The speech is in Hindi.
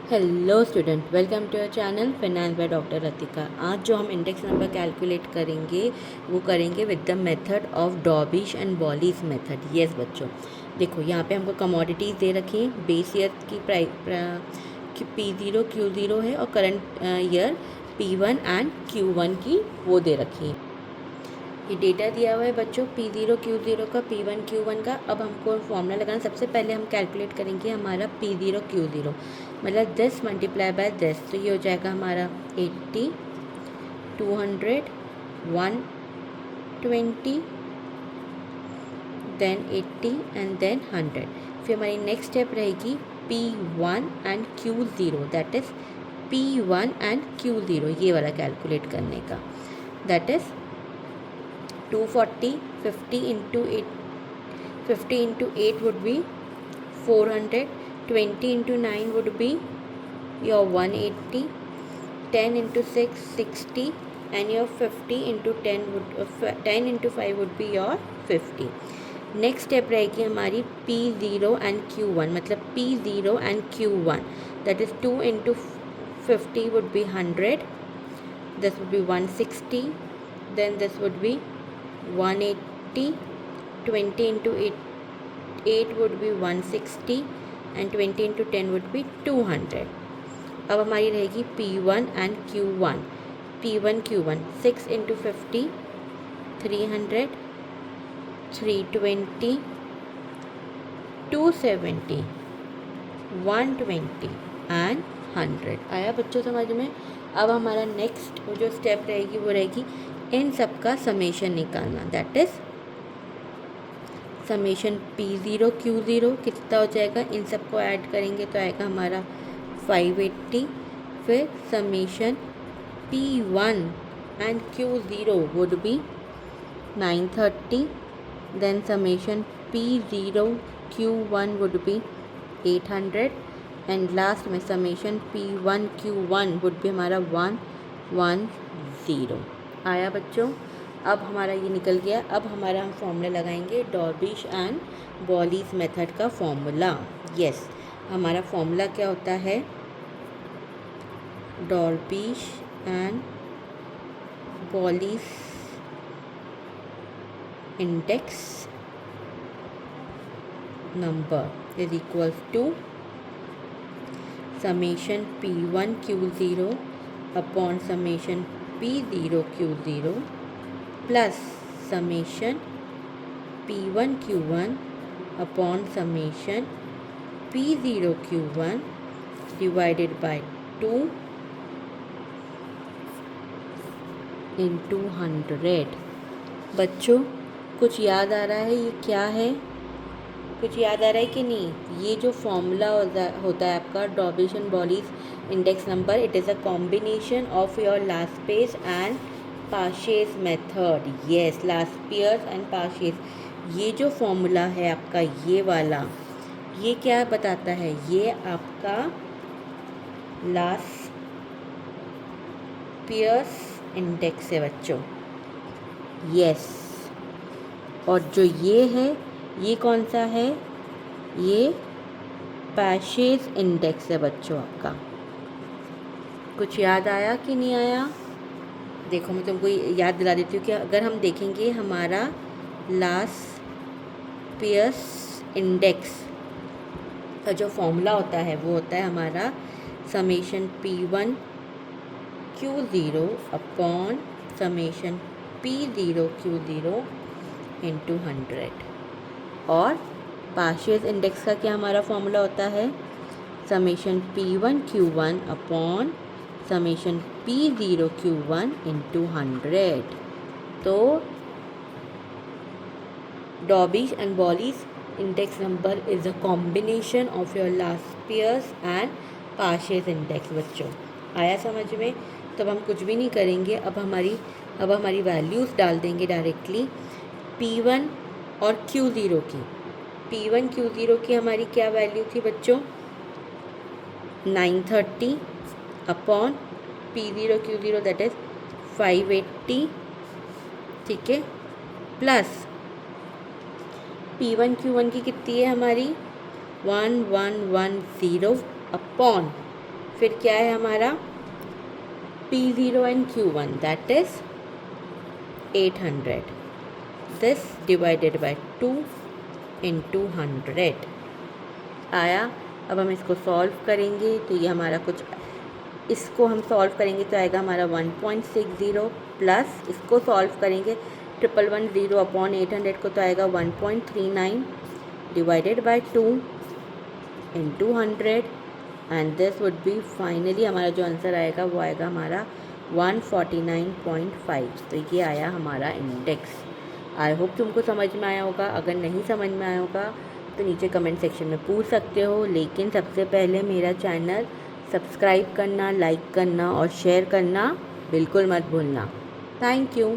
Hello student, welcome to your channel finance by doctor Ratika. आज जो हम इंडेक्स नंबर कैलकुलेट करेंगे वो करेंगे with the method of Drobisch and Bowley's method. Yes बच्चों, देखो यहाँ पे हमको कमोडिटीज़ दे रखी हैं। बेस ईयर की P0 Q0 है और current year P1 and Q1 की वो दे रखी है। ये डेटा दिया हुआ है बच्चों P0 Q0 का, P1 Q1 का। अब हमको फॉर्मूला लगाना, सबसे पहले हम कैलकुलेट करेंगे हमारा P0 Q0 मतलब 10 मल्टीप्लाई बाय 10, तो ये हो जाएगा हमारा 80, 200, 120, देन 80 एंड देन 100। फिर हमारी नेक्स्ट स्टेप रहेगी P1 and Q0, that is P1 and Q0 ये वाला कैलकुलेट करने का। That is 240, 50 into 8, 50 into 8 would be 400, 20 into 9 would be your 180, 10 into 6 60, and your 50 into 10 would 10 into 5 would be your 50। Next step रहेगी हमारी P0 एंड Q1 मतलब P0 and Q1, that is 2 into 50 would be 100, this would be 160, then this would be 180, 20 into 8 would be 160 and 20 into 10 would be 200। अब हमारी रहेगी P1 and Q1। P1 Q1 6 into 50 300, 320, 270, 120 and 100। आया बच्चों समझ में? अब हमारा नेक्स्ट जो स्टेप रहेगी वो रहेगी इन सब का समेशन निकालना। That is summation P0 Q0 कितना हो जाएगा, इन सब को ऐड करेंगे तो आएगा हमारा 580। फिर summation P1 and Q0 would be 930, then summation P0 Q1 would be 800 and last में summation P1 Q1 would be हमारा 110। आया बच्चों? अब हमारा ये निकल गया। अब हमारा हम फॉर्मूला लगाएंगे डॉर्बिश एंड बॉलीज मेथड का फॉर्मूला। यस, हमारा फॉर्मूला क्या होता है? Drobisch and Bowley's index number is equals to summation P1 Q0 upon summation P0 Q0 plus summation P1 Q1 upon summation P0 Q1 divided by 2 into 100। बच्चों कुछ याद आ रहा है ये क्या है? कुछ याद आ रहा है कि नहीं? ये जो फॉर्मूला होता है आपका Drobisch and Bowley's index number, it is a combination of your Laspeyres and Paasche's method. Yes, Laspeyres and Paasche's. ये जो फॉर्मूला है आपका ये वाला, ये क्या बताता है? ये आपका लास्पियर्स इंडेक्स है बच्चों। यस, और जो ये है ये कौन सा है? ये पाशेस इंडेक्स है बच्चों आपका। कुछ याद आया कि नहीं आया? देखो मैं तुमको याद दिला देती हूँ कि अगर हम देखेंगे हमारा लास्पियर्स इंडेक्स का जो फॉर्मूला होता है वो होता है हमारा summation P1 Q0 upon summation P0 Q0 into 100। और पाशेस इंडेक्स का क्या हमारा फॉर्मूला होता है? Summation P1 Q1 upon summation P0 Q1 into 100। तो Drobisch and Bowley's index number is a combination of your Laspeyres and Paasche's index. बच्चों आया समझ में? तब हम कुछ भी नहीं करेंगे। अब हमारी वैल्यूज़ डाल देंगे डायरेक्टली P1 और Q0 की। P1 Q0 की हमारी क्या वैल्यू थी बच्चों? 930 upon P0 Q0 that is 580। ठीक है, प्लस P1 Q1 की कितनी है हमारी? 1110 अपॉन फिर क्या है हमारा P0 and Q1, that is 800. This divided by 2 into 100 आया। अब हम इसको सॉल्व करेंगे तो ये हमारा कुछ, इसको हम सॉल्व करेंगे तो आएगा हमारा 1.60 प्लस इसको सॉल्व करेंगे 1110 अपॉन 800 को तो आएगा 1.39 divided by 2 into 100 and this would be finally हमारा जो आंसर आएगा वो आएगा हमारा 149.5। तो ये आया हमारा इंडेक्स। आई होप तुमको समझ में आया होगा। अगर नहीं समझ में आया होगा तो नीचे कमेंट सेक्शन में पूछ सकते हो, लेकिन सबसे पहले मेरा चैनल सब्सक्राइब करना, लाइक करना और शेयर करना बिल्कुल मत भूलना। Thank you.